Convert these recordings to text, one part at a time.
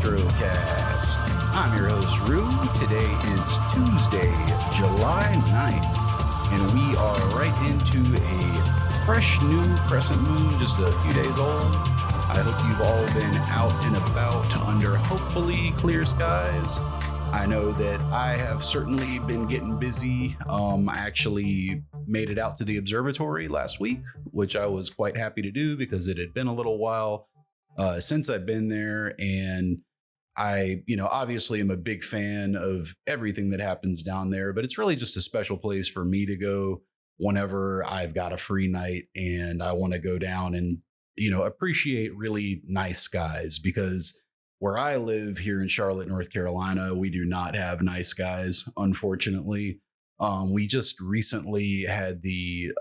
Astrocast. I'm your host, Rue. Today is Tuesday, July 9th, and we are right into a fresh new crescent moon, just a few days old. I hope you've all been out and about under hopefully clear skies. I know that I have certainly been getting busy. I actually made it out to the observatory last week, which I was quite happy to do because it had been a little while since I've been there. And I, obviously am a big fan of everything that happens down there, but it's really just a special place for me to go whenever I've got a free night and I want to go down and, appreciate really nice skies, because where I live here in Charlotte, North Carolina, we do not have nice skies, unfortunately. We just recently had the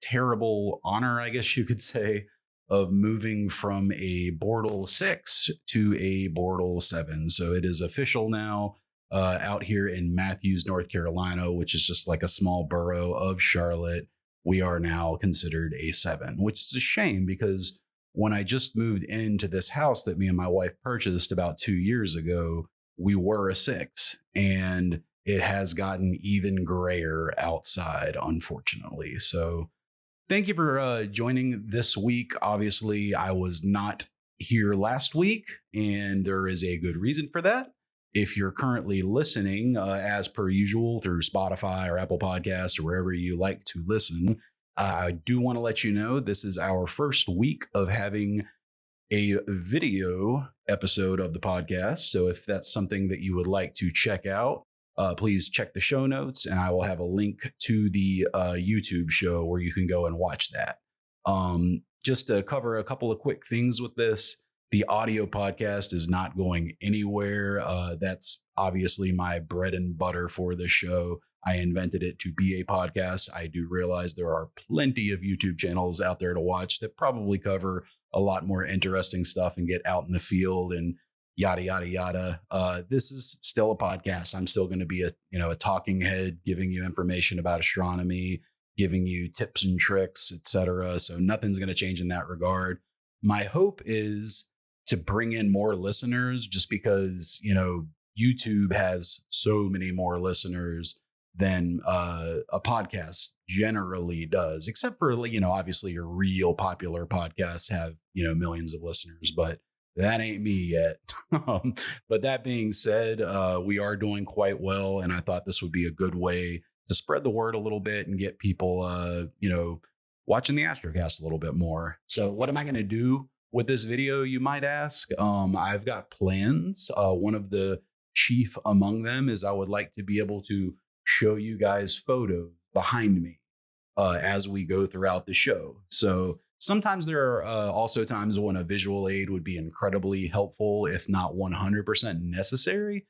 terrible honor, I guess you could say, of moving from a Bortle 6 to a Bortle 7. So it is official now out here in Matthews, North Carolina, which is just like a small borough of Charlotte. We are now considered a 7, which is a shame because when I just moved into this house that me and my wife purchased about 2 years ago, we were a 6, and it has gotten even grayer outside, unfortunately. So thank you for joining this week. Obviously, I was not here last week, and there is a good reason for that. If you're currently listening, as per usual, through Spotify or Apple Podcasts or wherever you like to listen, I do want to let you know this is our first week of having a video episode of the podcast. So if that's something that you would like to check out, please check the show notes, and I will have a link to the YouTube show where you can go and watch that. Just to cover a couple of quick things with this, the audio podcast is not going anywhere. That's obviously my bread and butter for the show. I invented it to be a podcast. I do realize there are plenty of YouTube channels out there to watch that probably cover a lot more interesting stuff and get out in the field and yada, yada, yada. This is still a podcast. I'm still going to be a talking head, giving you information about astronomy, giving you tips and tricks, etc. So nothing's going to change in that regard. My hope is to bring in more listeners, just because, YouTube has so many more listeners than a podcast generally does, except for, obviously your real popular podcasts have, millions of listeners, but that ain't me yet. But that being said, we are doing quite well, and I thought this would be a good way to spread the word a little bit and get people, watching the Astrocast a little bit more. So what am I going to do with this video, you might ask? I've got plans. One of the chief among them is I would like to be able to show you guys photos behind me as we go throughout the show. So sometimes there are also times when a visual aid would be incredibly helpful, if not 100% necessary.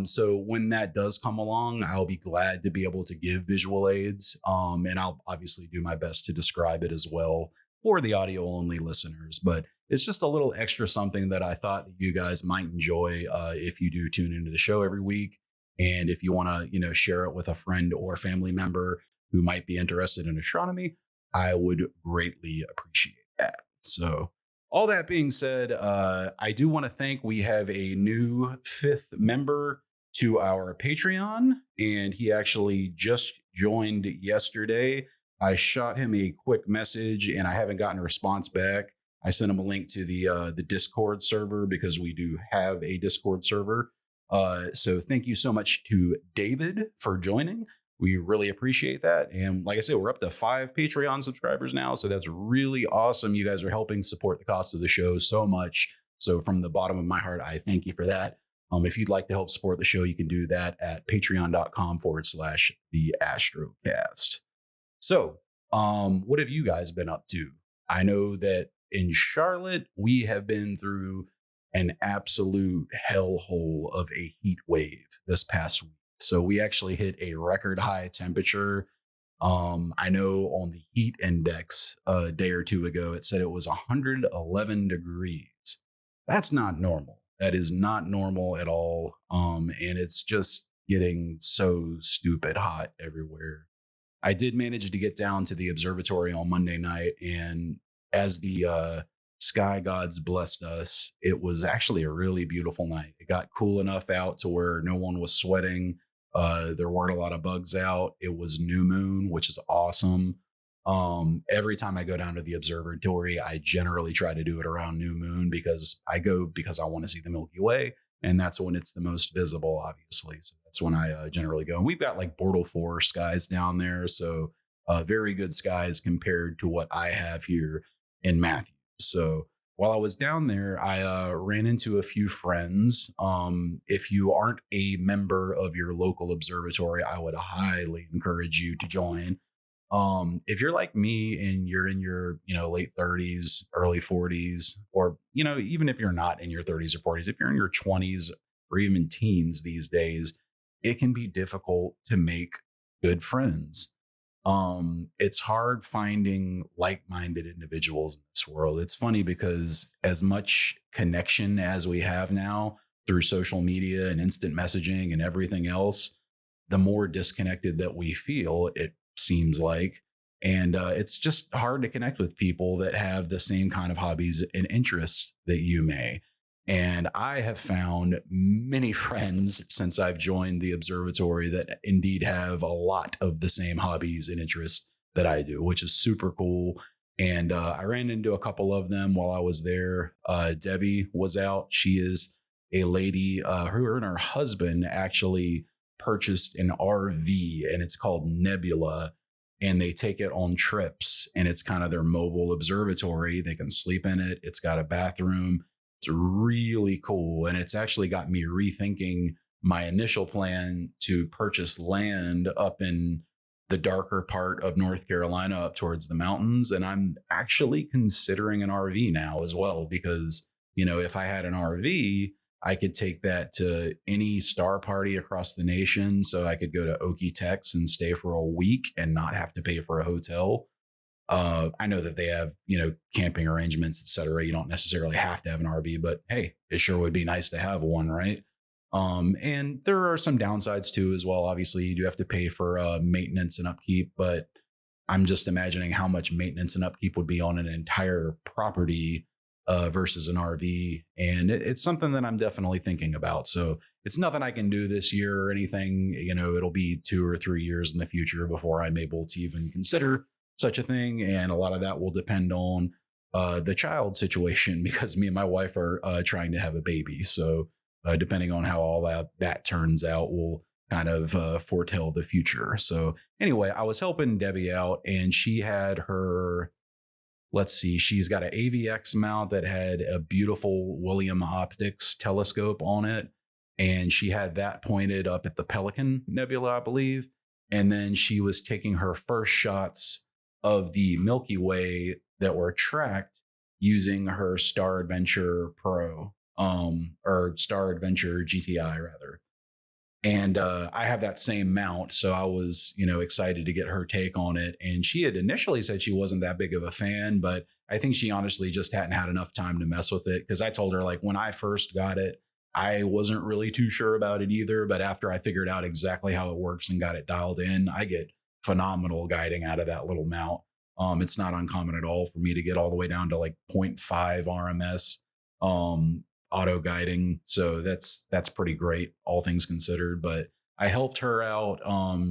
So when that does come along, I'll be glad to be able to give visual aids. And I'll obviously do my best to describe it as well for the audio only listeners. But it's just a little extra something that I thought that you guys might enjoy if you do tune into the show every week. And if you want to, share it with a friend or family member who might be interested in astronomy, I would greatly appreciate that. So all that being said, I do want to thank, we have a new 5th member to our Patreon, and he actually just joined yesterday. I shot him a quick message and I haven't gotten a response back. I sent him a link to the Discord server, because we do have a Discord server. So thank you so much to David for joining. We really appreciate that. And like I said, we're up to 5 Patreon subscribers now. So that's really awesome. You guys are helping support the cost of the show so much. So from the bottom of my heart, I thank you for that. If you'd like to help support the show, you can do that at patreon.com/the Astrocast. So what have you guys been up to? I know that in Charlotte, we have been through an absolute hellhole of a heat wave this past week. So we actually hit a record high temperature. I know on the heat index a day or two ago, it said it was 111 degrees. That's not normal. That is not normal at all. And it's just getting so stupid hot everywhere. I did manage to get down to the observatory on Monday night, and as the sky gods blessed us. It was actually a really beautiful night. It got cool enough out to where no one was sweating. There weren't a lot of bugs out. It was new moon, which is awesome. Every time I go down to the observatory, I generally try to do it around new moon because I go because I want to see the Milky Way, and that's when it's the most visible, obviously. So that's when I generally go. And we've got like Bortle 4 skies down there, so very good skies compared to what I have here in Matthews. So while I was down there, I ran into a few friends. If you aren't a member of your local observatory, I would highly encourage you to join. If you're like me and you're in your, late 30s, early 40s, or, even if you're not in your 30s or 40s, if you're in your 20s or even teens these days, it can be difficult to make good friends. It's hard finding like-minded individuals in this world. It's funny because as much connection as we have now through social media and instant messaging and everything else, the more disconnected that we feel, it seems like. And it's just hard to connect with people that have the same kind of hobbies and interests that you may. And I have found many friends since I've joined the observatory that indeed have a lot of the same hobbies and interests that I do, which is super cool. And I ran into a couple of them while I was there. Debbie was out. She is a lady, her and her husband actually purchased an RV, and it's called Nebula, and they take it on trips, and it's kind of their mobile observatory. They can sleep in it. It's got a bathroom. It's really cool. And it's actually got me rethinking my initial plan to purchase land up in the darker part of North Carolina up towards the mountains. And I'm actually considering an RV now as well, because, if I had an RV, I could take that to any star party across the nation. So I could go to Okie Tex and stay for a week and not have to pay for a hotel. I know that they have, camping arrangements, et cetera. You don't necessarily have to have an RV, but hey, it sure would be nice to have one, right? And there are some downsides too, as well. Obviously, you do have to pay for maintenance and upkeep, but I'm just imagining how much maintenance and upkeep would be on an entire property versus an RV. And it's something that I'm definitely thinking about. So it's nothing I can do this year or anything. It'll be 2 or 3 years in the future before I'm able to even consider such a thing. And a lot of that will depend on the child situation, because me and my wife are trying to have a baby. So depending on how all that turns out will kind of foretell the future. So anyway, I was helping Debbie out, and she had her, let's see, she's got an AVX mount that had a beautiful William Optics telescope on it. And she had that pointed up at the Pelican Nebula, I believe. And then she was taking her first shots of the Milky Way that were tracked using her Star Adventure Pro, or Star Adventure GTI rather. And I have that same mount, so I was, excited to get her take on it. And she had initially said she wasn't that big of a fan, but I think she honestly just hadn't had enough time to mess with it. Because I told her, like, when I first got it, I wasn't really too sure about it either. But after I figured out exactly how it works and got it dialed in, I get phenomenal guiding out of that little mount. It's not uncommon at all for me to get all the way down to like 0.5 RMS auto guiding. So that's pretty great, all things considered. But I helped her out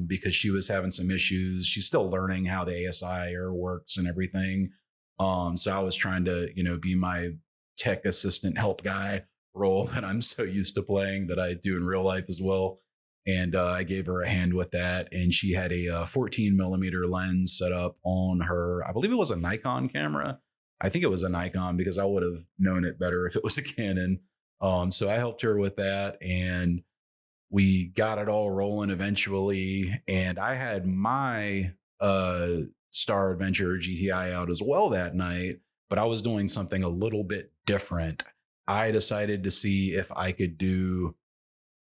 because she was having some issues. She's still learning how the ASI air works and everything. So I was trying to, be my tech assistant help guy role that I'm so used to playing, that I do in real life as well. And I gave her a hand with that. And she had a 14 millimeter lens set up on her, I believe it was a Nikon camera. I think it was a Nikon, because I would have known it better if it was a Canon. So I helped her with that, and we got it all rolling eventually. And I had my Star Adventure GTI out as well that night, but I was doing something a little bit different. I decided to see if I could do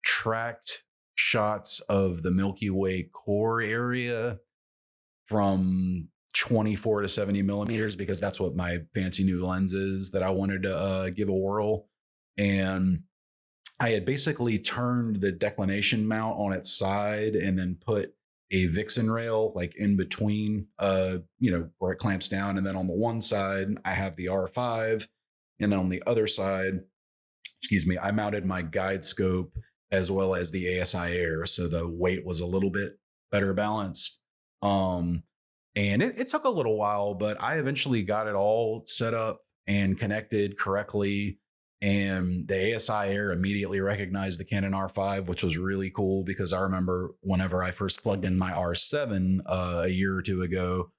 tracked shots of the Milky Way core area from 24 to 70 millimeters, because that's what my fancy new lens is that I wanted to give a whirl. And I had basically turned the declination mount on its side and then put a Vixen rail like in between, where it clamps down. And then on the one side, I have the R5. And then on the other side, excuse me, I mounted my guide scope as well as the ASI Air. So the weight was a little bit better balanced. Um, and it took a little while, but I eventually got it all set up and connected correctly. And the ASI Air immediately recognized the Canon R5, which was really cool because I remember whenever I first plugged in my R7 a year or two ago,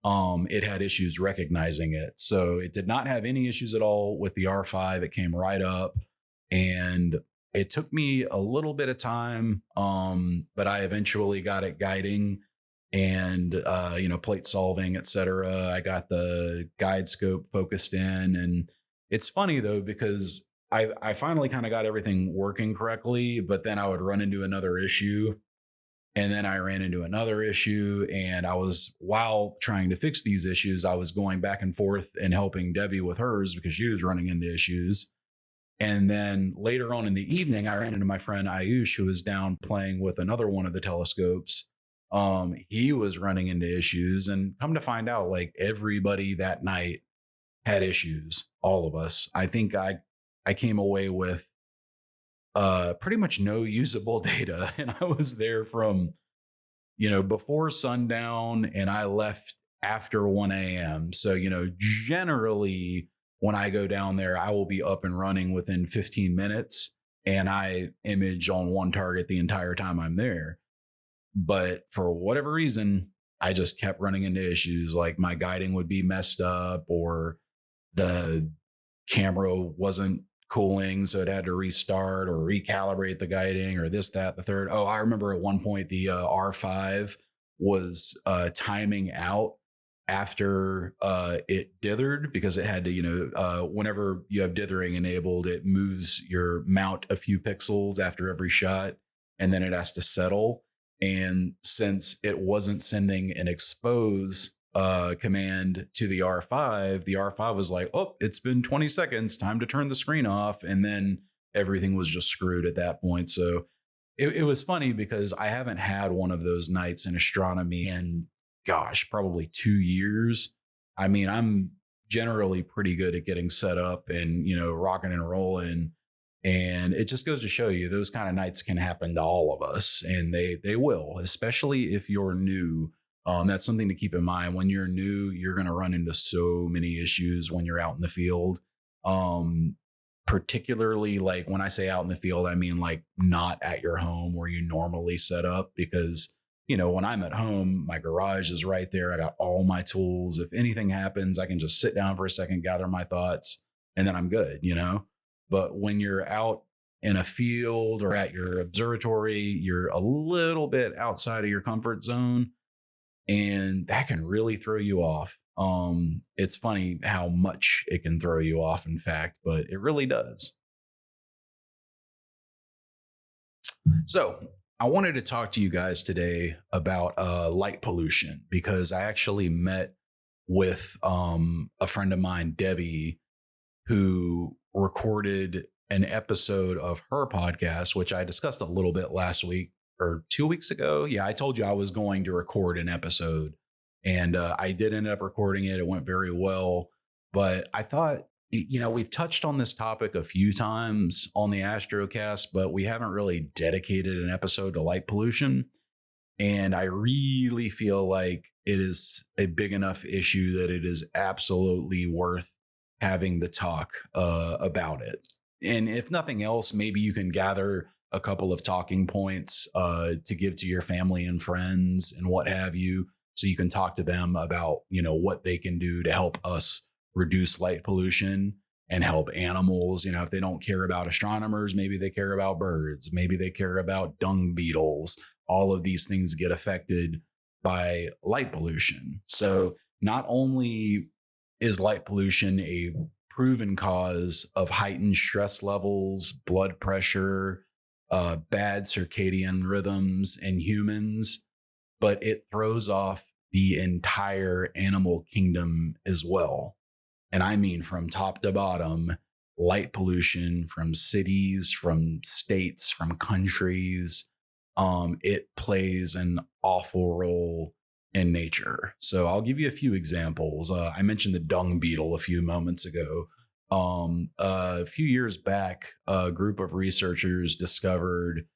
it had issues recognizing it. So it did not have any issues at all with the R5. It came right up, and it took me a little bit of time, but I eventually got it guiding and plate solving, etc. I got the guide scope focused in, and it's funny though because I finally kind of got everything working correctly, but then I would run into another issue, and then I ran into another issue. And while trying to fix these issues, I was going back and forth and helping Debbie with hers because she was running into issues. And then later on in the evening, I ran into my friend Ayush, who was down playing with another one of the telescopes. He was running into issues, and come to find out, like everybody that night had issues. All of us. I think I came away with pretty much no usable data, and I was there from before sundown, and I left after 1 a.m. So generally when I go down there, I will be up and running within 15 minutes, and I image on one target the entire time I'm there. But for whatever reason, I just kept running into issues, like my guiding would be messed up, or the camera wasn't cooling, so it had to restart or recalibrate the guiding, or this, that, the third. Oh, I remember at one point the R5 was timing out after it dithered, because it had to, whenever you have dithering enabled, it moves your mount a few pixels after every shot, and then it has to settle. And since it wasn't sending an expose command to the R5 was like, oh, it's been 20 seconds, time to turn the screen off. And then everything was just screwed at that point. So it was funny because I haven't had one of those nights in astronomy in, gosh, probably 2 years. I mean, I'm generally pretty good at getting set up and, rocking and rolling. And it just goes to show you those kind of nights can happen to all of us, and they will, especially if you're new. That's something to keep in mind. When you're new, you're going to run into so many issues when you're out in the field. Particularly, like when I say out in the field, I mean like not at your home where you normally set up, because when I'm at home, my garage is right there. I got all my tools. If anything happens, I can just sit down for a second, gather my thoughts, and then I'm good, But when you're out in a field or at your observatory, you're a little bit outside of your comfort zone, and that can really throw you off. It's funny how much it can throw you off, in fact, but it really does. So I wanted to talk to you guys today about light pollution, because I actually met with a friend of mine, Debbie, who recorded an episode of her podcast, which I discussed a little bit last week or 2 weeks ago. Yeah, I told you I was going to record an episode, and I did end up recording it. It went very well, but I thought, we've touched on this topic a few times on the Astrocast, but we haven't really dedicated an episode to light pollution. And I really feel like it is a big enough issue that it is absolutely worth having the talk about it. And if nothing else, maybe you can gather a couple of talking points to give to your family and friends and what have you, so you can talk to them about, what they can do to help us reduce light pollution and help animals. If they don't care about astronomers, maybe they care about birds, maybe they care about dung beetles. All of these things get affected by light pollution. So not only is light pollution a proven cause of heightened stress levels, blood pressure, bad circadian rhythms in humans, but it throws off the entire animal kingdom as well. And I mean from top to bottom, light pollution from cities, from states, from countries, it plays an awful role in nature. So I'll give you a few examples. I mentioned the dung beetle a few moments ago. A few years back, a group of researchers discovered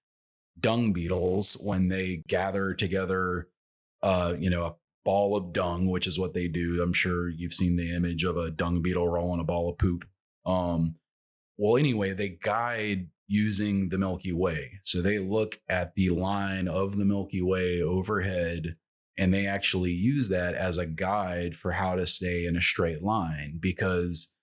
dung beetles when they gather together, a ball of dung, which is what they do. I'm sure you've seen the image of a dung beetle rolling a ball of poop. Well, anyway, they guide using the Milky Way. So they look at the line of the Milky Way overhead, and they actually use that as a guide for how to stay in a straight line, because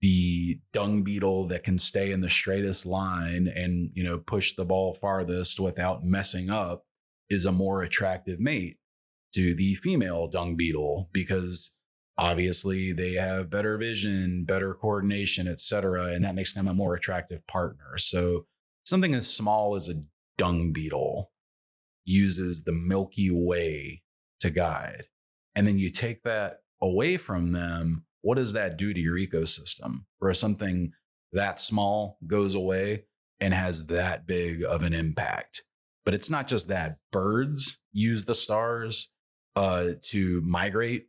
the dung beetle that can stay in the straightest line and, push the ball farthest without messing up is a more attractive mate to the female dung beetle, because obviously they have better vision, better coordination, etc., and that makes them a more attractive partner. So something as small as a dung beetle uses the Milky Way to guide. And then you take that away from them, what does that do to your ecosystem? Where something that small goes away and has that big of an impact. But it's not just that. Birds use the stars to migrate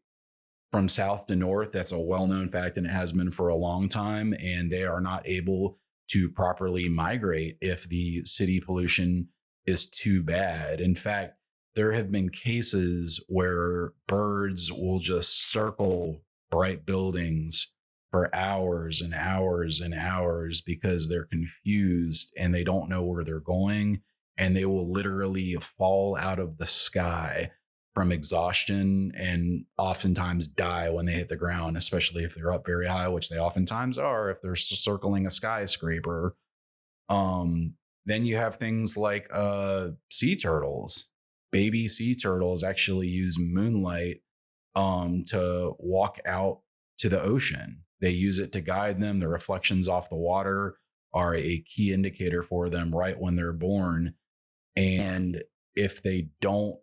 from south to north. That's a well-known fact, and it has been for a long time. And they are not able to properly migrate if the city pollution is too bad. In fact, there have been cases where birds will just circle bright buildings for hours and hours and hours because they're confused and they don't know where they're going. And they will literally fall out of the sky from exhaustion and oftentimes die when they hit the ground, especially if they're up very high, which they oftentimes are if they're circling a skyscraper. Then you have things like sea turtles. Baby sea turtles actually use moonlight to walk out to the ocean. They use it to guide them. The reflections off the water are a key indicator for them right when they're born. And if they don't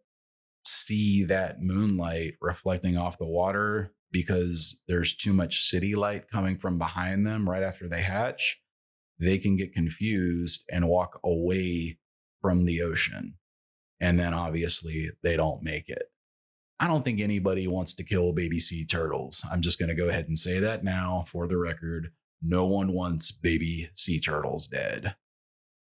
see that moonlight reflecting off the water because there's too much city light coming from behind them right after they hatch, they can get confused and walk away from the ocean. And then obviously they don't make it. I don't think anybody wants to kill baby sea turtles. I'm just going to go ahead and say that now for the record. No one wants baby sea turtles dead.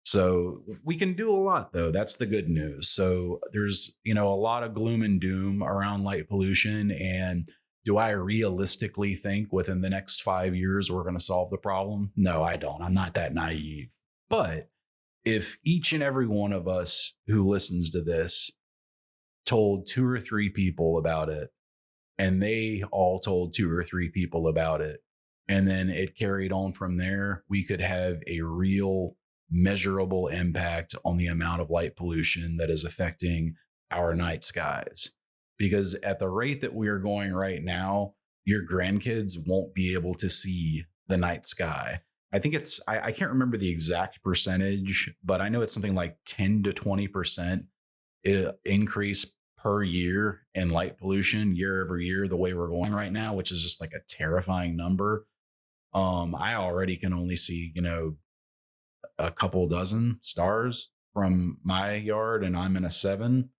So we can do a lot, though. That's the good news. So there's, a lot of gloom and doom around light pollution. And do I realistically think within the next 5 years we're going to solve the problem? No, I don't. I'm not that naive. But if each and every one of us who listens to this told 2 or 3 people about it, and they all told 2 or 3 people about it, and then it carried on from there, we could have a real measurable impact on the amount of light pollution that is affecting our night skies. Because at the rate that we are going right now, your grandkids won't be able to see the night sky. I think I can't remember the exact percentage, but I know it's something like 10 to 20% increase per year in light pollution year over year, the way we're going right now, which is just like a terrifying number. I already can only see, a couple dozen stars from my yard, and I'm in a 7,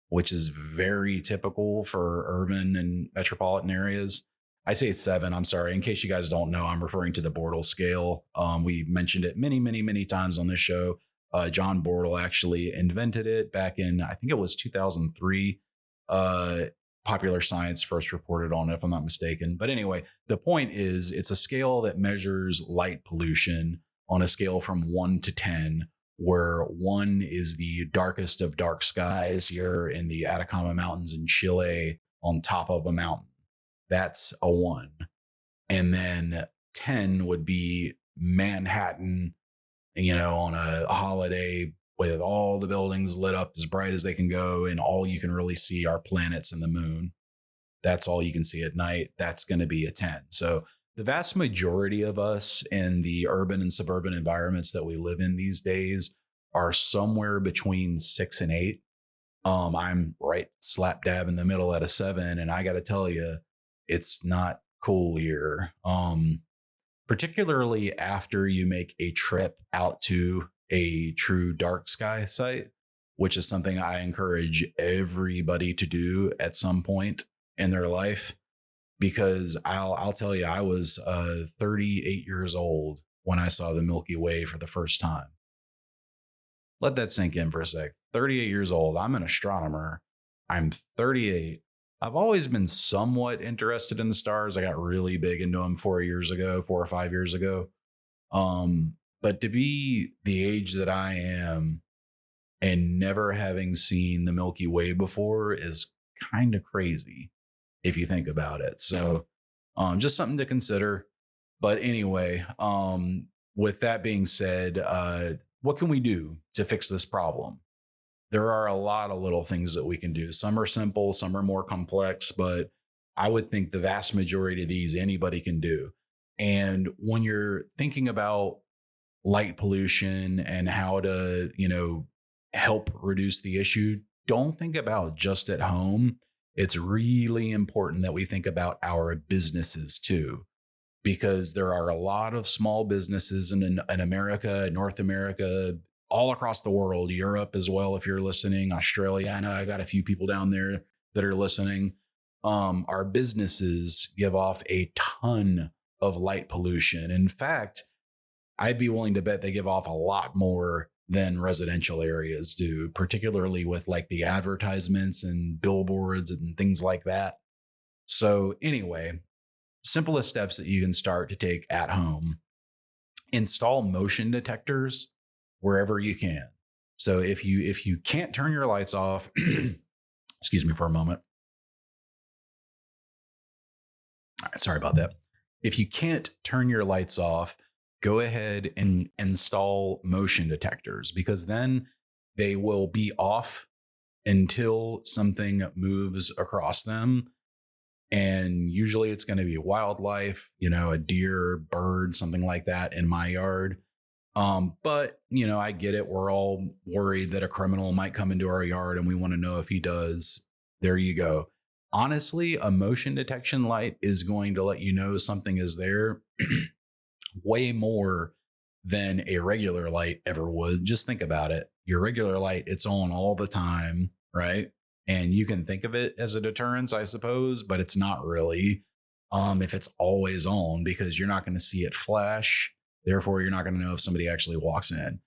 which is very typical for urban and metropolitan areas. I say 7, I'm sorry. In case you guys don't know, I'm referring to the Bortle scale. We mentioned it many, many, many times on this show. John Bortle actually invented it back in, I think it was 2003. Popular Science first reported on it, if I'm not mistaken. But anyway, the point is it's a scale that measures light pollution on a scale from 1 to 10, where 1 is the darkest of dark skies. You're in the Atacama Mountains in Chile on top of a mountain. That's a 1. And then 10 would be Manhattan, on a holiday with all the buildings lit up as bright as they can go, and all you can really see are planets and the moon. That's all you can see at night. That's going to be a 10. So the vast majority of us in the urban and suburban environments that we live in these days are somewhere between 6 and 8. I'm right slap dab in the middle at a 7. And I got to tell you, it's not cool here. Particularly after you make a trip out to a true dark sky site, which is something I encourage everybody to do at some point in their life. Because I'll tell you, I was 38 years old when I saw the Milky Way for the first time. Let that sink in for a sec. 38 years old. I'm an astronomer. I'm 38. I've always been somewhat interested in the stars. I got really big into them 4 or 5 years ago. But to be the age that I am and never having seen the Milky Way before is kind of crazy if you think about it. So just something to consider. But anyway, with that being said, what can we do to fix this problem? There are a lot of little things that we can do. Some are simple, some are more complex, but I would think the vast majority of these anybody can do. And when you're thinking about light pollution and how to, help reduce the issue, don't think about just at home. It's really important that we think about our businesses too, because there are a lot of small businesses in America, North America, all across the world, Europe as well, if you're listening, Australia. I know I got a few people down there that are listening. Our businesses give off a ton of light pollution. In fact, I'd be willing to bet they give off a lot more than residential areas do, particularly with like the advertisements and billboards and things like that. So anyway, simplest steps that you can start to take at home: install motion detectors wherever you can. So if you can't turn your lights off, excuse me for a moment. All right, sorry about that. If you can't turn your lights off, go ahead and install motion detectors, because then they will be off until something moves across them. And usually it's going to be wildlife, a deer, bird, something like that in my yard. But I get it. We're all worried that a criminal might come into our yard and we want to know if he does. There you go. Honestly, a motion detection light is going to let you know something is there way more than a regular light ever would. Just think about it. Your regular light, it's on all the time, right? And you can think of it as a deterrence, I suppose, but it's not really if it's always on, because you're not going to see it flash. Therefore, you're not going to know if somebody actually walks in.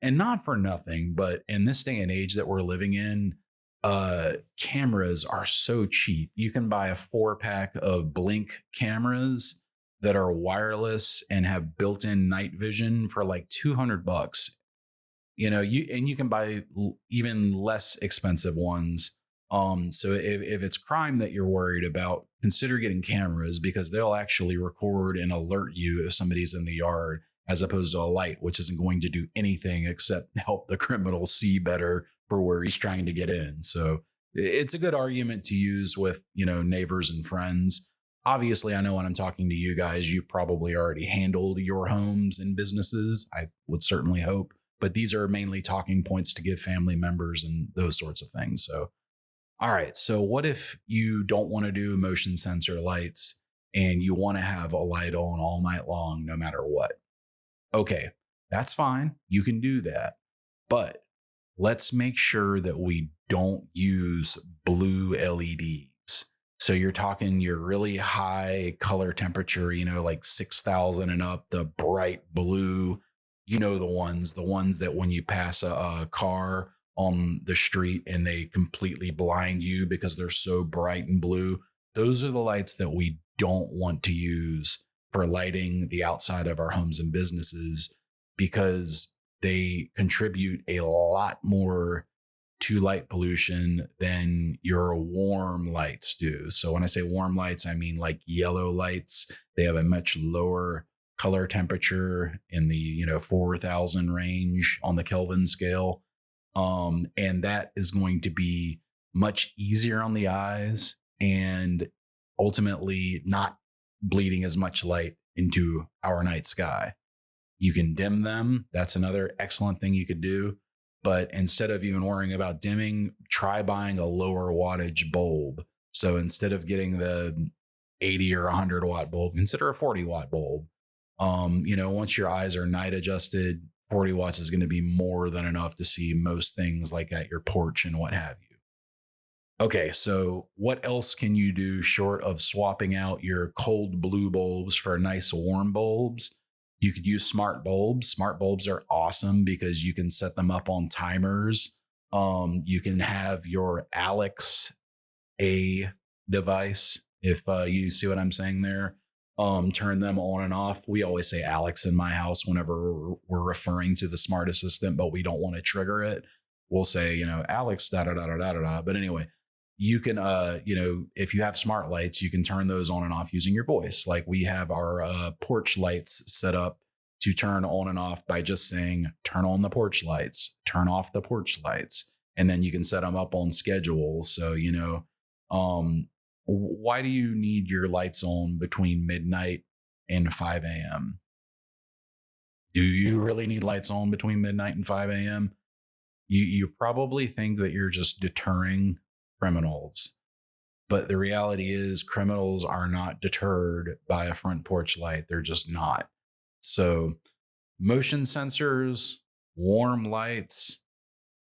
And not for nothing, but in this day and age that we're living in, cameras are so cheap. You can buy a 4-pack of Blink cameras that are wireless and have built-in night vision for like $200. You can buy even less expensive ones. So if it's crime that you're worried about, consider getting cameras, because they'll actually record and alert you if somebody's in the yard, as opposed to a light, which isn't going to do anything except help the criminal see better for where he's trying to get in. So it's a good argument to use with, neighbors and friends. Obviously, I know when I'm talking to you guys, you probably already handled your homes and businesses. I would certainly hope, but these are mainly talking points to give family members and those sorts of things. So, all right. So what if you don't want to do motion sensor lights and you want to have a light on all night long, no matter what? Okay, that's fine. You can do that. But let's make sure that we don't use blue LEDs. So you're talking your really high color temperature, like 6,000 and up, the bright blue, the ones that when you pass a car on the street and they completely blind you because they're so bright and blue. Those are the lights that we don't want to use for lighting the outside of our homes and businesses, because they contribute a lot more to light pollution than your warm lights do. So when I say warm lights, I mean like yellow lights. They have a much lower color temperature in the 4,000 range on the Kelvin scale. And that is going to be much easier on the eyes and ultimately not bleeding as much light into our night sky. You can dim them. That's another excellent thing you could do. But instead of even worrying about dimming, try buying a lower wattage bulb. So instead of getting the 80 or 100 watt bulb, consider a 40 watt bulb. Once your eyes are night adjusted, 40 watts is going to be more than enough to see most things like at your porch and what have you. Okay, so what else can you do short of swapping out your cold blue bulbs for nice warm bulbs? You could use smart bulbs. Smart bulbs are awesome because you can set them up on timers. You can have your Alex A device, if you see what I'm saying there. Turn them on and off. We always say Alex in my house whenever we're referring to the smart assistant, but we don't want to trigger it. We'll say, Alex, da da da da da da. But anyway, you can, if you have smart lights, you can turn those on and off using your voice. Like we have our porch lights set up to turn on and off by just saying, turn on the porch lights, turn off the porch lights. And then you can set them up on schedule. So, why do you need your lights on between midnight and 5 a.m.? Do you really need lights on between midnight and 5 a.m.? You probably think that you're just deterring criminals. But the reality is criminals are not deterred by a front porch light. They're just not. So motion sensors, warm lights,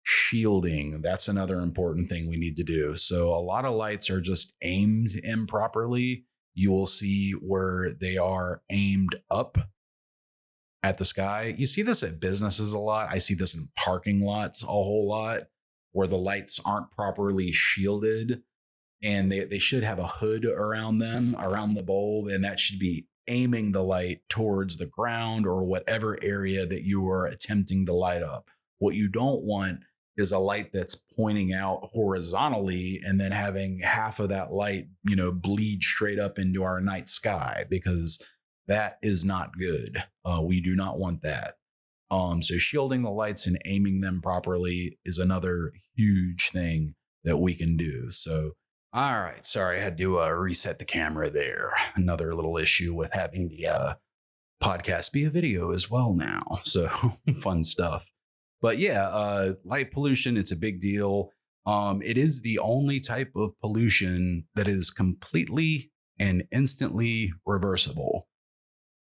shielding. That's another important thing we need to do. So a lot of lights are just aimed improperly. You will see where they are aimed up at the sky. You see this at businesses a lot. I see this in parking lots a whole lot where the lights aren't properly shielded and they should have a hood around them, around the bulb, and that should be aiming the light towards the ground or whatever area that you are attempting to light up. What you don't want is a light that's pointing out horizontally and then having half of that light, bleed straight up into our night sky, because that is not good. We do not want that. So shielding the lights and aiming them properly is another huge thing that we can do. So, all right. Sorry, I had to reset the camera there. Another little issue with having the podcast be a video as well now. So fun stuff. But yeah, light pollution, it's a big deal. It is the only type of pollution that is completely and instantly reversible.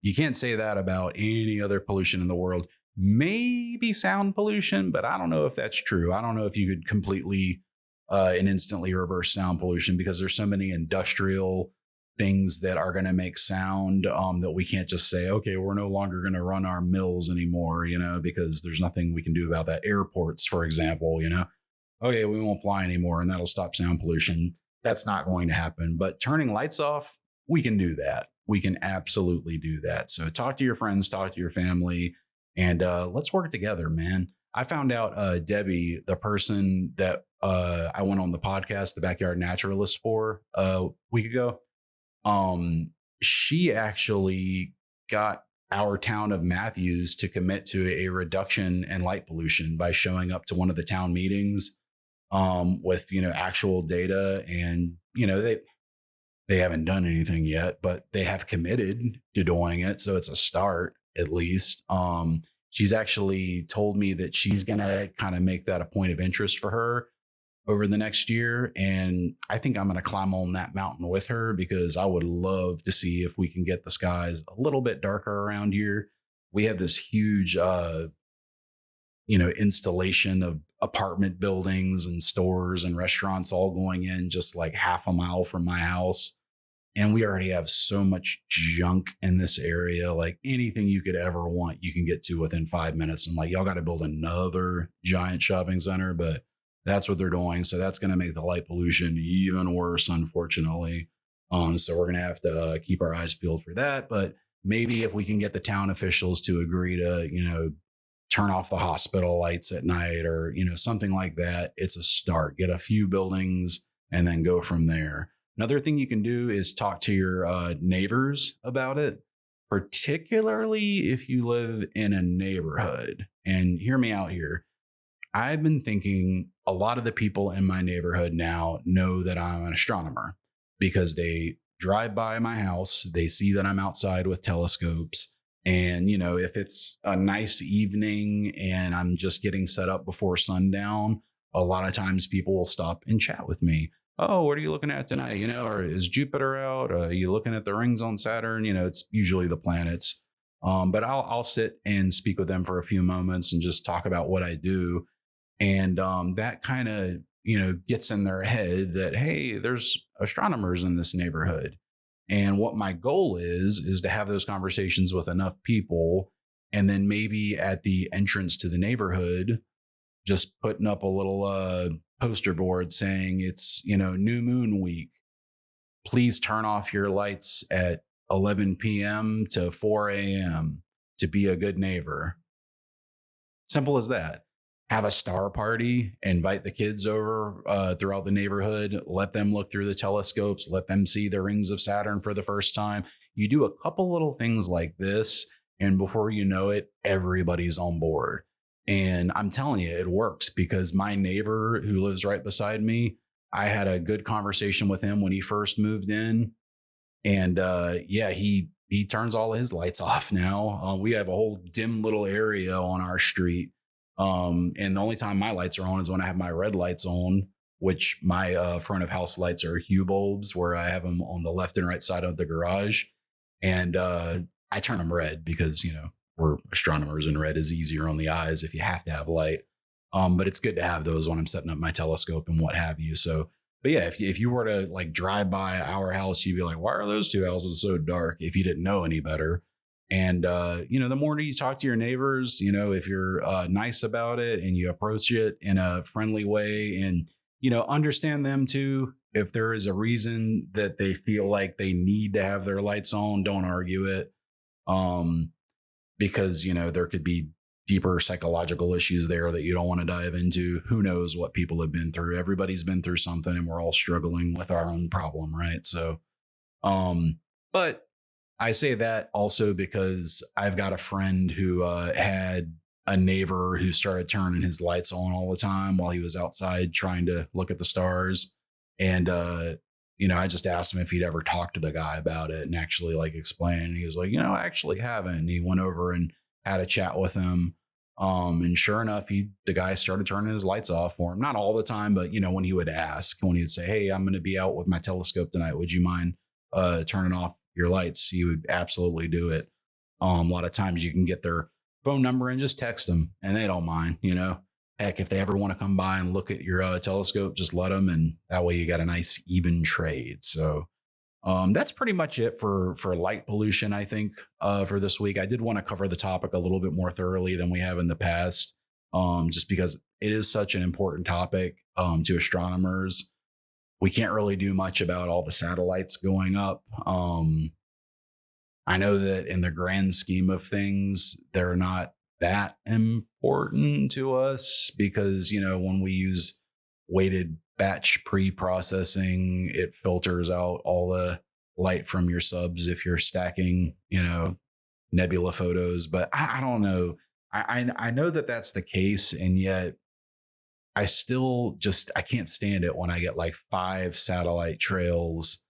You can't say that about any other pollution in the world. Maybe sound pollution, but I don't know if that's true. I don't know if you could completely and instantly reverse sound pollution, because there's so many industrial things that are going to make sound that we can't just say, okay, we're no longer going to run our mills anymore, because there's nothing we can do about that. Airports, for example, okay, we won't fly anymore and that'll stop sound pollution. That's not going to happen. But turning lights off, we can do that. We can absolutely do that. So talk to your friends, talk to your family, and let's work together, man. I found out Debbie, the person that I went on the podcast, the Backyard Naturalist, for a week ago, she actually got our town of Matthews to commit to a reduction in light pollution by showing up to one of the town meetings with, actual data. And, they haven't done anything yet, but they have committed to doing it. So it's a start, at least. She's actually told me that she's going to kind of make that a point of interest for her over the next year. And I think I'm going to climb on that mountain with her, because I would love to see if we can get the skies a little bit darker around here. We have this huge, installation of apartment buildings and stores and restaurants all going in just like half a mile from my house. And we already have so much junk in this area. Like anything you could ever want, you can get to within 5 minutes. I'm like, y'all got to build another giant shopping center, but that's what they're doing. So that's going to make the light pollution even worse, unfortunately. So we're going to have to keep our eyes peeled for that. But maybe if we can get the town officials to agree to, turn off the hospital lights at night or, something like that, it's a start. Get a few buildings and then go from there. Another thing you can do is talk to your neighbors about it, particularly if you live in a neighborhood. And hear me out here. I've been thinking a lot of the people in my neighborhood now know that I'm an astronomer, because they drive by my house. They see that I'm outside with telescopes. And, if it's a nice evening and I'm just getting set up before sundown, a lot of times people will stop and chat with me. Oh, what are you looking at tonight? Or is Jupiter out? Are you looking at the rings on Saturn? It's usually the planets. But I'll sit and speak with them for a few moments and just talk about what I do. And that kind of, gets in their head that, hey, there's astronomers in this neighborhood. And what my goal is to have those conversations with enough people. And then maybe at the entrance to the neighborhood, just putting up a little poster board saying it's, new moon week. Please turn off your lights at 11 p.m. to 4 a.m. to be a good neighbor. Simple as that. Have a star party, invite the kids over throughout the neighborhood, let them look through the telescopes, let them see the rings of Saturn for the first time. You do a couple little things like this, and before you know it, everybody's on board. And I'm telling you, it works because my neighbor who lives right beside me, I had a good conversation with him when he first moved in. And yeah, he turns all his lights off now. We have a whole dim little area on our street. And the only time my lights are on is when I have my red lights on, which my front of house lights are hue bulbs, where I have them on the left and right side of the garage. And I turn them red because, we're astronomers and red is easier on the eyes if you have to have light. But it's good to have those when I'm setting up my telescope and what have you. So, but yeah, if you were to like drive by our house, you'd be like, why are those two houses so dark? If you didn't know any better. And, the more you talk to your neighbors, if you're nice about it and you approach it in a friendly way and, understand them too. If there is a reason that they feel like they need to have their lights on, don't argue it. Because, there could be deeper psychological issues there that you don't want to dive into. Who knows what people have been through? Everybody's been through something and we're all struggling with our own problem, right? So, but I say that also because I've got a friend who had a neighbor who started turning his lights on all the time while he was outside trying to look at the stars. And, I just asked him if he'd ever talked to the guy about it and actually like explain. And he was like, I actually haven't. And he went over and had a chat with him. And sure enough, the guy started turning his lights off for him. Not all the time, but, when he would ask, when he would say, hey, I'm going to be out with my telescope tonight. Would you mind turning off your lights? He would absolutely do it. A lot of times you can get their phone number and just text them and they don't mind, heck, if they ever want to come by and look at your telescope, just let them. And that way you got a nice even trade. So that's pretty much it for light pollution, I think, for this week. I did want to cover the topic a little bit more thoroughly than we have in the past, just because it is such an important topic to astronomers. We can't really do much about all the satellites going up. I know that in the grand scheme of things, they're not that important to us because, when we use weighted batch pre-processing, it filters out all the light from your subs if you're stacking, nebula photos. But I don't know. I know that that's the case. And yet I still I can't stand it when I get like 5 satellite trails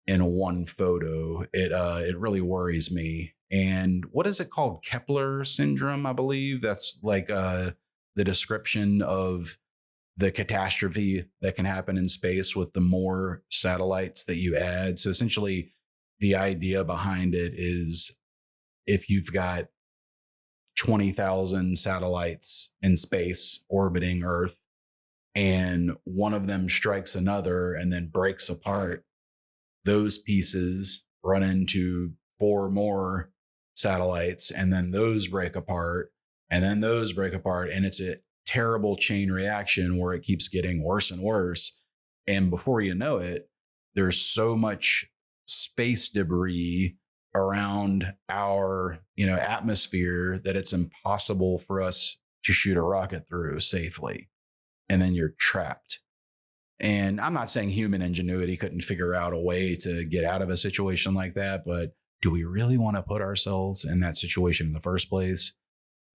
in one photo. It really worries me. And what is it called? Kepler syndrome, I believe. That's like the description of the catastrophe that can happen in space with the more satellites that you add. So essentially, the idea behind it is if you've got 20,000 satellites in space orbiting Earth, and one of them strikes another and then breaks apart, those pieces run into 4 more satellites, and then those break apart, and then those break apart. And it's a terrible chain reaction where it keeps getting worse and worse. And before you know it, there's so much space debris around our, atmosphere that it's impossible for us to shoot a rocket through safely. And then you're trapped. And I'm not saying human ingenuity couldn't figure out a way to get out of a situation like that, but do we really want to put ourselves in that situation in the first place?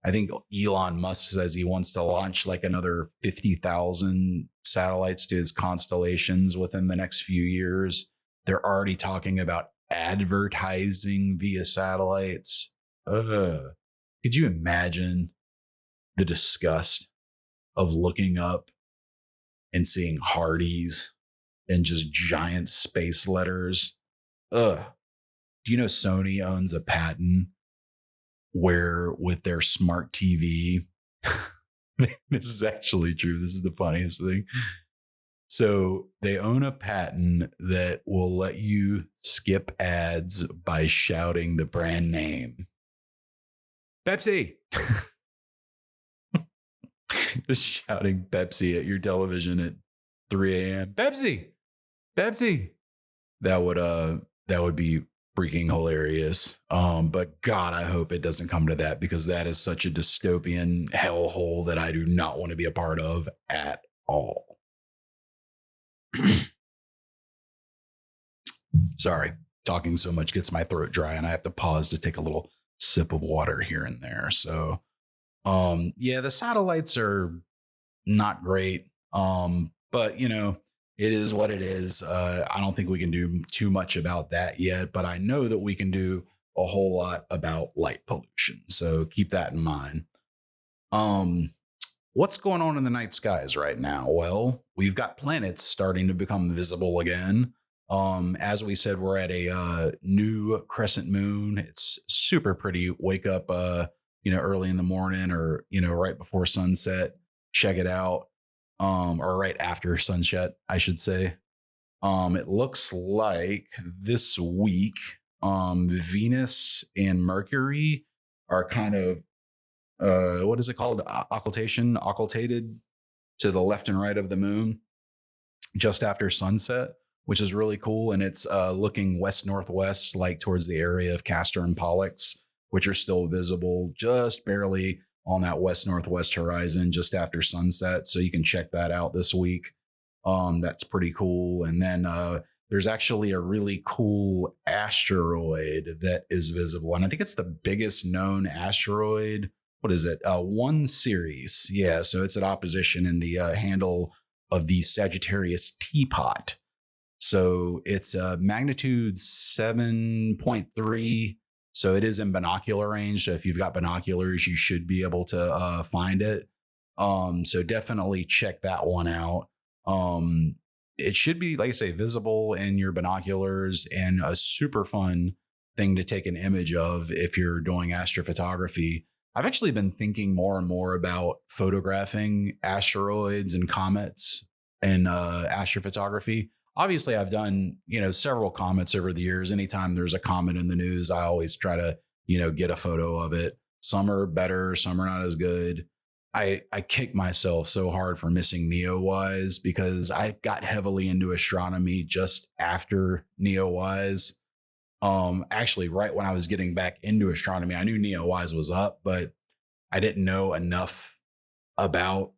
I think Elon Musk says he wants to launch like another 50,000 satellites to his constellations within the next few years. They're already talking about advertising via satellites. Could you imagine the disgust of looking up and seeing Hardee's and just giant space letters? Do you know Sony owns a patent where with their smart TV, this is actually true. This is the funniest thing. So they own a patent that will let you skip ads by shouting the brand name. Pepsi. Just shouting Pepsi at your television at 3 a.m. Pepsi. Pepsi. That would be freaking hilarious. But God, I hope it doesn't come to that, because that is such a dystopian hellhole that I do not want to be a part of at all. Sorry, talking so much gets my throat dry and I have to pause to take a little sip of water here and there. So, yeah, the satellites are not great. But you know, it is what it is. I don't think we can do too much about that yet, but I know that we can do a whole lot about light pollution. So keep that in mind. What's going on in the night skies right now? Well, we've got planets starting to become visible again. As we said, we're at a new crescent moon. It's super pretty. Wake up, early in the morning, or right before sunset. Check it out. Or right after sunset, I should say. It looks like this week, Venus and Mercury are kind of what is it called? Occultated to the left and right of the moon just after sunset, which is really cool. And it's looking west-northwest, like towards the area of Castor and Pollux, which are still visible just barely on that west-northwest horizon just after sunset. So you can check that out this week. That's pretty cool. And then there's actually a really cool asteroid that is visible. And I think it's the biggest known asteroid. What is it? 1 Ceres. Yeah, so it's at opposition in the handle of the Sagittarius teapot. So it's magnitude 7.3. So it is in binocular range. So if you've got binoculars, you should be able to find it. So definitely check that one out. It should be, like I say, visible in your binoculars, and a super fun thing to take an image of if you're doing astrophotography. I've actually been thinking more and more about photographing asteroids and comets in astrophotography. Obviously, I've done, several comets over the years. Anytime there's a comet in the news, I always try to, get a photo of it. Some are better, some are not as good. I kick myself so hard for missing Neowise, because I got heavily into astronomy just after Neowise. Actually, right when I was getting back into astronomy, I knew Neowise was up, but I didn't know enough about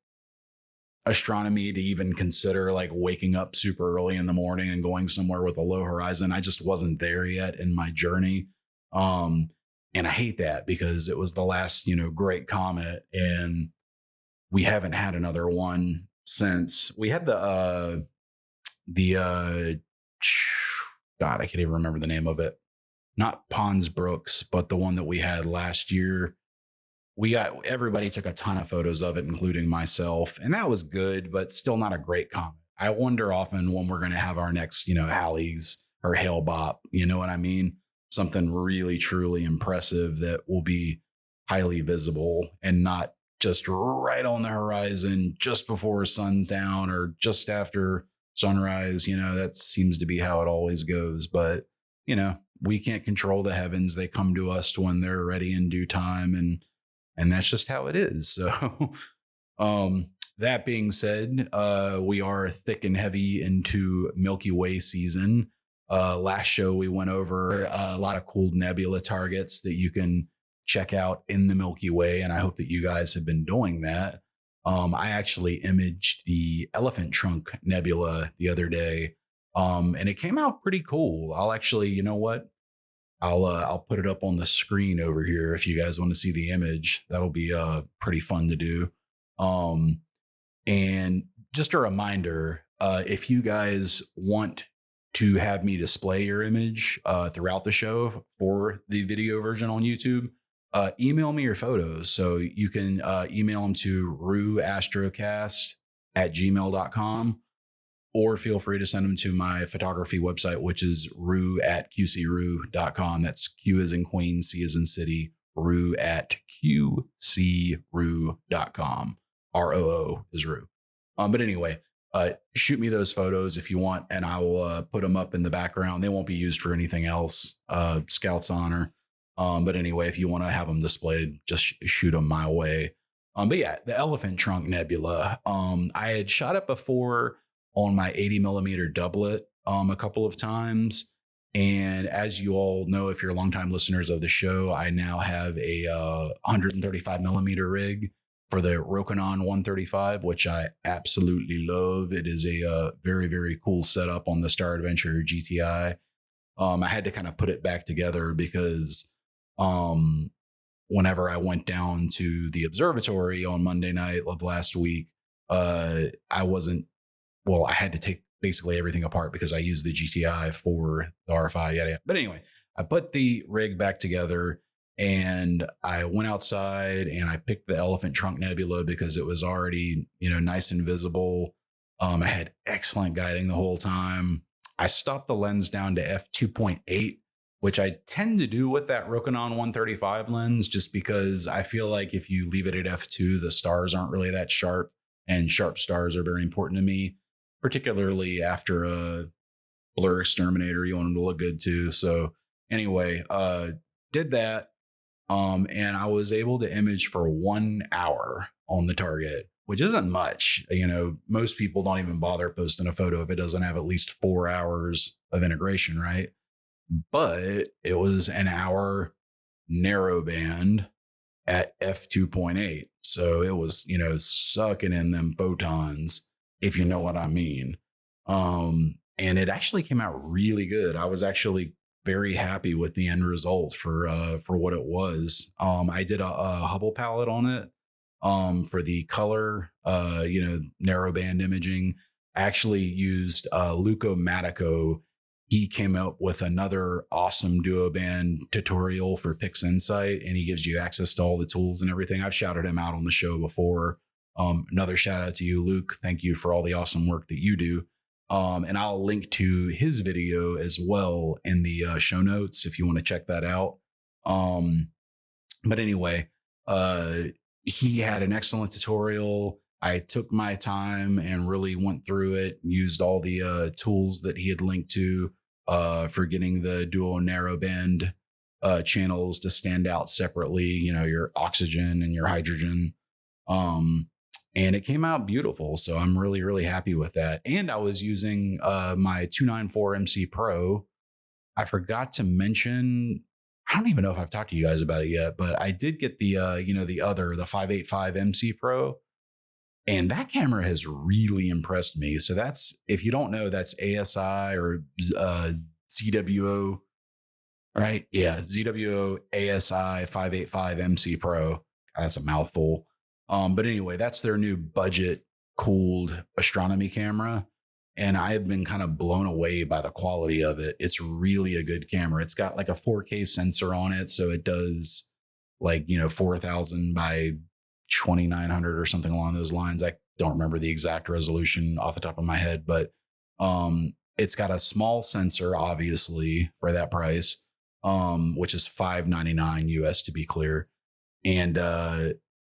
astronomy to even consider like waking up super early in the morning and going somewhere with a low horizon. I just wasn't there yet in my journey. And I hate that, because it was the last, great comet, and we haven't had another one since. We had the God, I can't even remember the name of it. Not Pons Brooks, but the one that we had last year. Everybody took a ton of photos of it, including myself. And that was good, but still not a great comet. I wonder often when we're going to have our next, Halley's or Hale-Bopp, you know what I mean? Something really, truly impressive that will be highly visible and not just right on the horizon, just before sun's down or just after sunrise. That seems to be how it always goes. But, we can't control the heavens. They come to us when they're ready in due time. And that's just how it is. So, that being said, we are thick and heavy into Milky Way season. Last show, we went over a lot of cool nebula targets that you can check out in the Milky Way. And I hope that you guys have been doing that. I actually imaged the Elephant Trunk Nebula the other day. And it came out pretty cool. I'll actually, you know what? I'll put it up on the screen over here if you guys want to see the image. That'll be pretty fun to do. And just a reminder, if you guys want to have me display your image throughout the show for the video version on YouTube, email me your photos. So you can email them to ruastrocast@gmail.com. Or feel free to send them to my photography website, which is ru@qcru.com. That's Q as in Queen, C as in City, Roo at qcroo.com. ROO is Roo. But anyway, shoot me those photos if you want, and I will put them up in the background. They won't be used for anything else. Scout's honor. But anyway, if you want to have them displayed, just shoot them my way. But yeah, the Elephant Trunk Nebula. I had shot it before on my 80 millimeter doublet a couple of times. And as you all know, if you're longtime listeners of the show, I now have a 135 millimeter rig for the Rokinon 135, which I absolutely love. It is a very, very cool setup on the Star Adventure GTI. I had to kind of put it back together because whenever I went down to the observatory on Monday night of last week, I had to take basically everything apart because I used the GTI for the RFI, yada, yada. But anyway, I put the rig back together and I went outside and I picked the Elephant Trunk Nebula because it was already, nice and visible. I had excellent guiding the whole time. I stopped the lens down to f2.8, which I tend to do with that Rokinon 135 lens, just because I feel like if you leave it at f2, the stars aren't really that sharp, and sharp stars are very important to me, particularly after a blur exterminator. You want them to look good too. So anyway, did that. And I was able to image for 1 hour on the target, which isn't much. Most people don't even bother posting a photo if it doesn't have at least 4 hours of integration, right? But it was an hour narrow band at f2.8. So it was, sucking in them photons, if you know what I mean. And it actually came out really good. I was actually very happy with the end result for what it was. I did a Hubble Pallette on it for the color, narrow band imaging. I actually used Lukomaticos. He came up with another awesome duoband tutorial for PixInsight, and he gives you access to all the tools and everything. I've shouted him out on the show before. Another shout out to you, Luke. Thank you for all the awesome work that you do. And I'll link to his video as well in the show notes if you want to check that out. But anyway, he had an excellent tutorial. I took my time and really went through it, used all the tools that he had linked to for getting the dual narrowband channels to stand out separately, your oxygen and your hydrogen. And it came out beautiful. So I'm really, really happy with that. And I was using my 294 MC Pro. I forgot to mention, I don't even know if I've talked to you guys about it yet, but I did get the 585 MC Pro. And that camera has really impressed me. So that's, if you don't know, that's ASI or ZWO, right? Yeah, ZWO ASI 585 MC Pro. That's a mouthful. But anyway, that's their new budget cooled astronomy camera. And I have been kind of blown away by the quality of it. It's really a good camera. It's got like a 4K sensor on it. So it does 4,000 by 2,900 or something along those lines. I don't remember the exact resolution off the top of my head, but it's got a small sensor, obviously, for that price, which is $599 US to be clear. And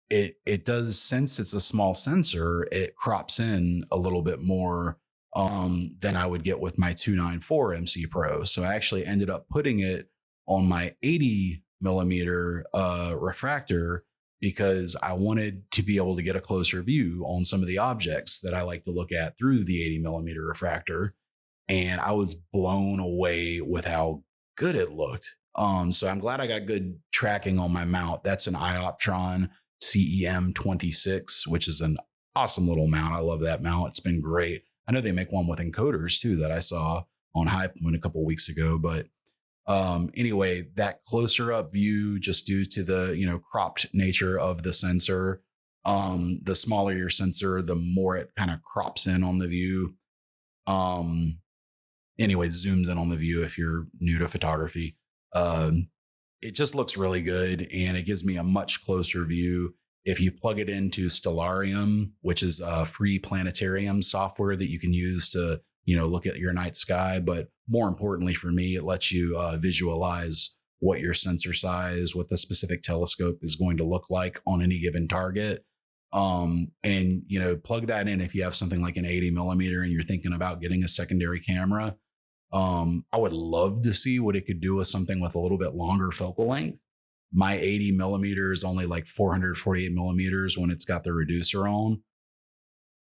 it does, since it's a small sensor, it crops in a little bit more than I would get with my 294 MC Pro. So I actually ended up putting it on my 80 millimeter refractor, because I wanted to be able to get a closer view on some of the objects that I like to look at through the 80 millimeter refractor. And I was blown away with how good it looked. So I'm glad I got good tracking on my mount. That's an Ioptron CEM26, which is an awesome little mount. I love that mount. It's been great. I know they make one with encoders too that I saw on High Point a couple of weeks ago, but anyway, that closer up view, just due to the, cropped nature of the sensor, the smaller your sensor, the more it kind of crops in on the view. Anyway, zooms in on the view if you're new to photography. It just looks really good, and it gives me a much closer view. If you plug it into Stellarium, which is a free planetarium software that you can use to, look at your night sky. But more importantly for me, it lets you visualize what your sensor size, what the specific telescope is going to look like on any given target. And plug that in if you have something like an 80 millimeter and you're thinking about getting a secondary camera. I would love to see what it could do with something with a little bit longer focal length. My 80 millimeter is only like 448 millimeters when it's got the reducer on.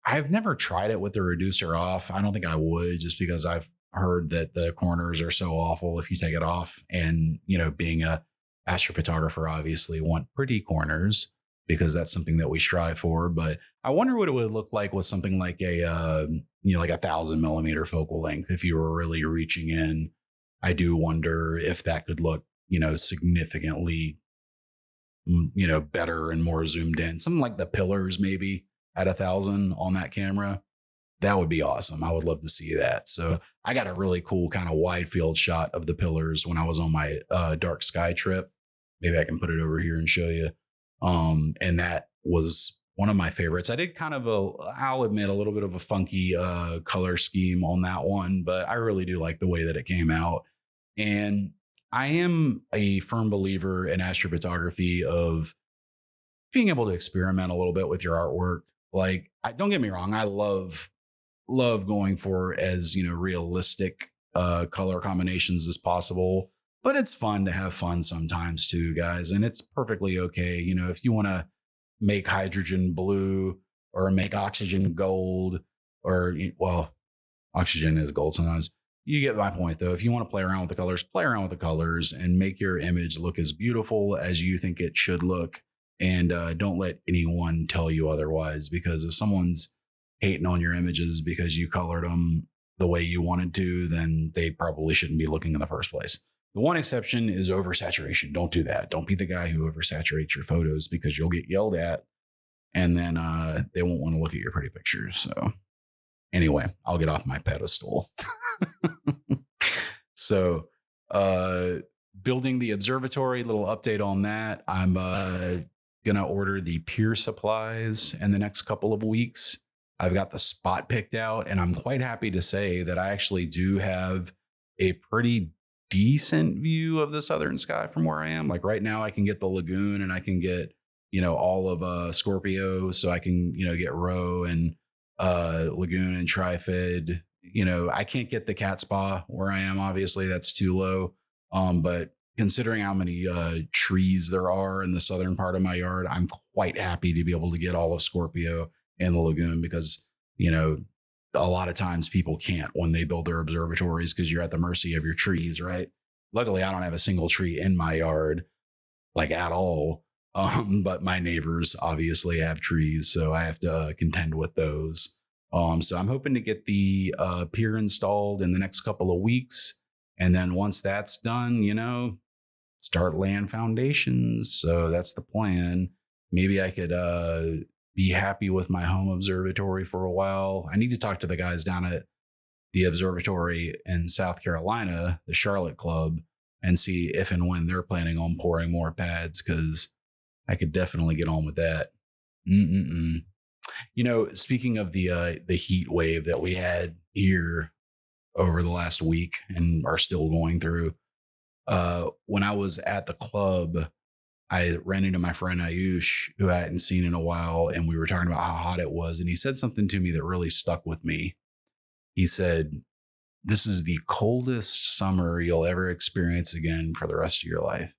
I've never tried it with the reducer off. I don't think I would, just because I've heard that the corners are so awful if you take it off. And, being a astrophotographer, obviously want pretty corners because that's something that we strive for. But I wonder what it would look like with something like like 1,000 millimeter focal length. If you were really reaching in, I do wonder if that could look, significantly, better and more zoomed in. Something like the pillars, maybe at 1,000 on that camera. That would be awesome. I would love to see that. So I got a really cool kind of wide field shot of the pillars when I was on my dark sky trip. Maybe I can put it over here and show you. And that was one of my favorites. I did kind of I'll admit, a little bit of a funky color scheme on that one, but I really do like the way that it came out. And I am a firm believer in astrophotography of being able to experiment a little bit with your artwork. Like, don't get me wrong, I love going for as realistic color combinations as possible, but it's fun to have fun sometimes too, guys, and it's perfectly okay. If you want to make hydrogen blue or make oxygen gold, or oxygen is gold sometimes. You get my point, though. If you want to play around with the colors, play around with the colors and make your image look as beautiful as you think it should look. And don't let anyone tell you otherwise, because if someone's hating on your images because you colored them the way you wanted to, then they probably shouldn't be looking in the first place. The one exception is oversaturation. Don't do that. Don't be the guy who oversaturates your photos, because you'll get yelled at, and then they won't want to look at your pretty pictures. So anyway, I'll get off my pedestal. So building the observatory, little update on that. I'm going to order the pier supplies in the next couple of weeks. I've got the spot picked out, and I'm quite happy to say that I actually do have a pretty decent view of the southern sky from where I am. Like right now I can get the lagoon, and I can get, all of Scorpio. So I can, get Rho and lagoon and Trifid. I can't get the cat spa where I am. Obviously that's too low. But considering how many trees there are in the southern part of my yard, I'm quite happy to be able to get all of Scorpio and the lagoon, because, a lot of times people can't when they build their observatories, because you're at the mercy of your trees, right? Luckily, I don't have a single tree in my yard, like at all. But my neighbors obviously have trees, so I have to contend with those. So I'm hoping to get the pier installed in the next couple of weeks. And then once that's done, start laying foundations. So that's the plan. Maybe I could be happy with my home observatory for a while. I need to talk to the guys down at the observatory in South Carolina, the Charlotte Club, and see if and when they're planning on pouring more pads, because I could definitely get on with that. Speaking of the heat wave that we had here over the last week and are still going through, when I was at the club, I ran into my friend Ayush, who I hadn't seen in a while, and we were talking about how hot it was. And he said something to me that really stuck with me. He said, "This is the coldest summer you'll ever experience again for the rest of your life."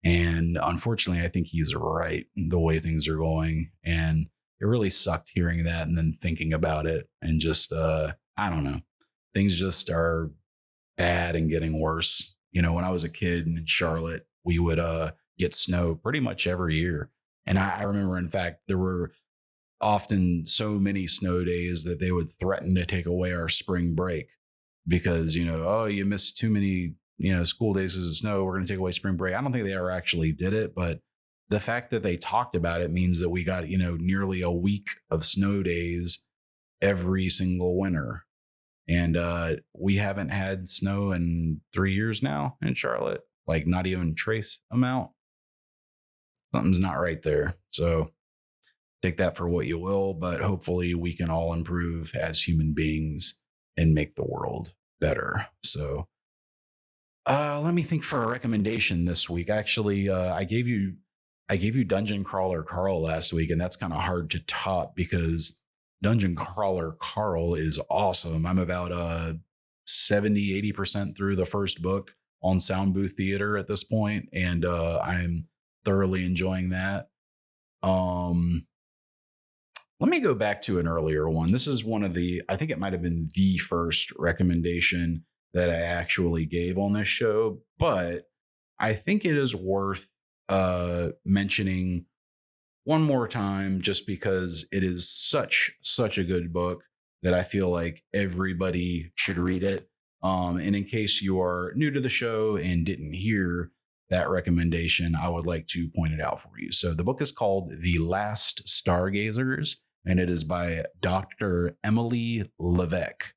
And unfortunately, I think he's right, the way things are going. And it really sucked hearing that and then thinking about it. And just, I don't know, things just are bad and getting worse. When I was a kid in Charlotte, we would get snow pretty much every year. And I remember, in fact, there were often so many snow days that they would threaten to take away our spring break because, oh, you missed too many, school days of snow. We're going to take away spring break. I don't think they ever actually did it, but the fact that they talked about it means that we got, nearly a week of snow days every single winter. And we haven't had snow in 3 years now in Charlotte, like not even trace amount. Something's not right there. So take that for what you will, but hopefully we can all improve as human beings and make the world better. So Let me think for a recommendation this week. Actually, I gave you Dungeon Crawler Carl last week, and that's kind of hard to top because Dungeon Crawler Carl is awesome. I'm about 70-80% through the first book on Sound Booth Theater at this point, and I'm thoroughly enjoying that. Let me go back to an earlier one. This is one of I think it might have been the first recommendation that I actually gave on this show, but I think it is worth mentioning one more time just because it is such a good book that I feel like everybody should read it. And in case you are new to the show and didn't hear that recommendation, I would like to point it out for you. So the book is called The Last Stargazers, and it is by Dr. Emily Levesque.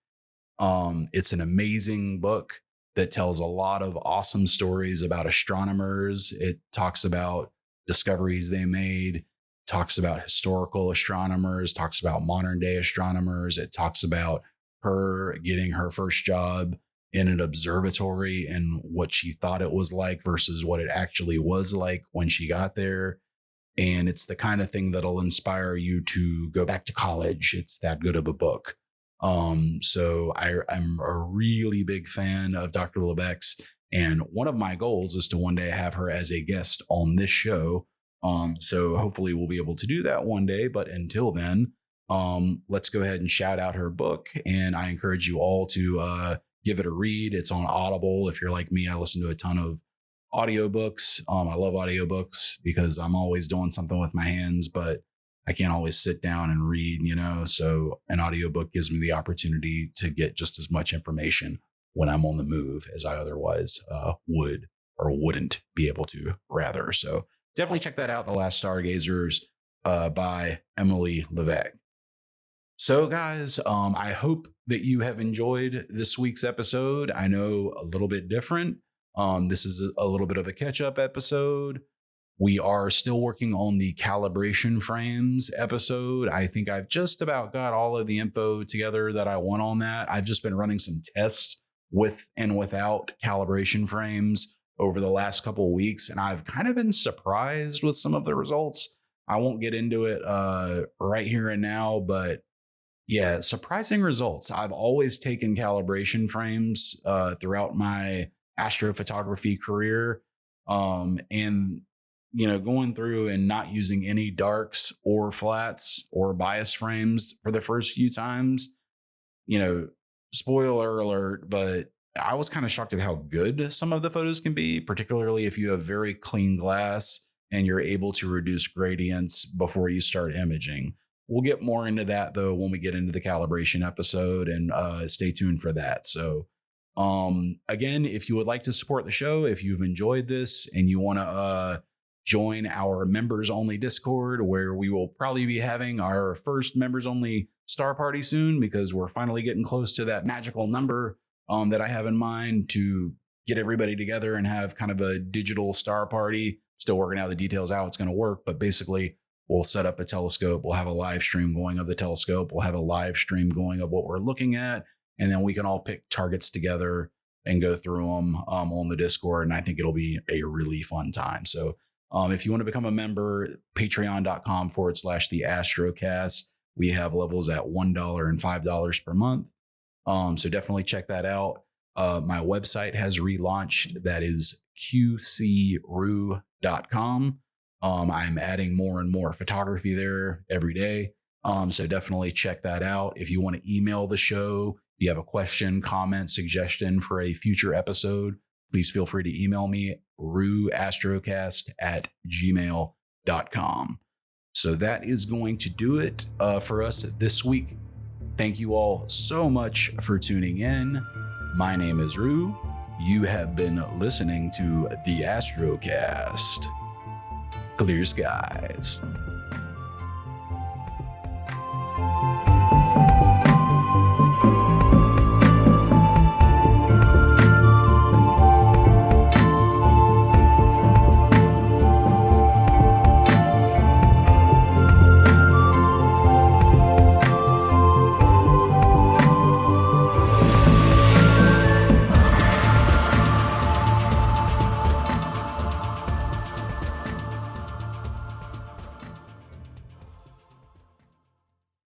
It's an amazing book that tells a lot of awesome stories about astronomers. It talks about discoveries they made, talks about historical astronomers, talks about modern day astronomers. It talks about her getting her first job in an observatory and what she thought it was like versus what it actually was like when she got there. And it's the kind of thing that'll inspire you to go back to college. It's that good of a book. So I'm a really big fan of Dr. Levesque, and one of my goals is to one day have her as a guest on this show. So hopefully we'll be able to do that one day. But until then, let's go ahead and shout out her book. And I encourage you all to give it a read. It's on Audible. If you're like me, I listen to a ton of audiobooks. I love audiobooks because I'm always doing something with my hands, but I can't always sit down and read, so an audiobook gives me the opportunity to get just as much information when I'm on the move as I otherwise would or wouldn't be able to, rather. So definitely check that out, The Last Stargazers by Emily Levesque. So guys, I hope that you have enjoyed this week's episode. I know a little bit different. This is a little bit of a catch-up episode. We are still working on the calibration frames episode. I think I've just about got all of the info together that I want on that. I've just been running some tests with and without calibration frames over the last couple of weeks, and I've kind of been surprised with some of the results. I won't get into it right here and now, but yeah, surprising results. I've always taken calibration frames throughout my astrophotography career, and going through and not using any darks or flats or bias frames for the first few times, spoiler alert, but I was kind of shocked at how good some of the photos can be, particularly if you have very clean glass and you're able to reduce gradients before you start imaging. We'll get more into that though when we get into the calibration episode, and stay tuned for that. So again, if you would like to support the show, if you've enjoyed this and you want to join our members only Discord, where we will probably be having our first members only star party soon, because we're finally getting close to that magical number that I have in mind to get everybody together and have kind of a digital star party. Still working out the details, how it's going to work, but basically we'll set up a telescope. We'll have a live stream going of the telescope. We'll have a live stream going of what we're looking at, and then we can all pick targets together and go through them on the Discord. And I think it'll be a really fun time. So if you want to become a member, patreon.com/the Astrocast. We have levels at $1 and $5 per month. So definitely check that out. My website has relaunched. That is qcru.com. I'm adding more and more photography there every day. So definitely check that out. If you want to email the show, if you have a question, comment, suggestion for a future episode, please feel free to email me, ruastrocast@gmail.com. So that is going to do it for us this week. Thank you all so much for tuning in. My name is Ru. You have been listening to the Astrocast. Clear skies.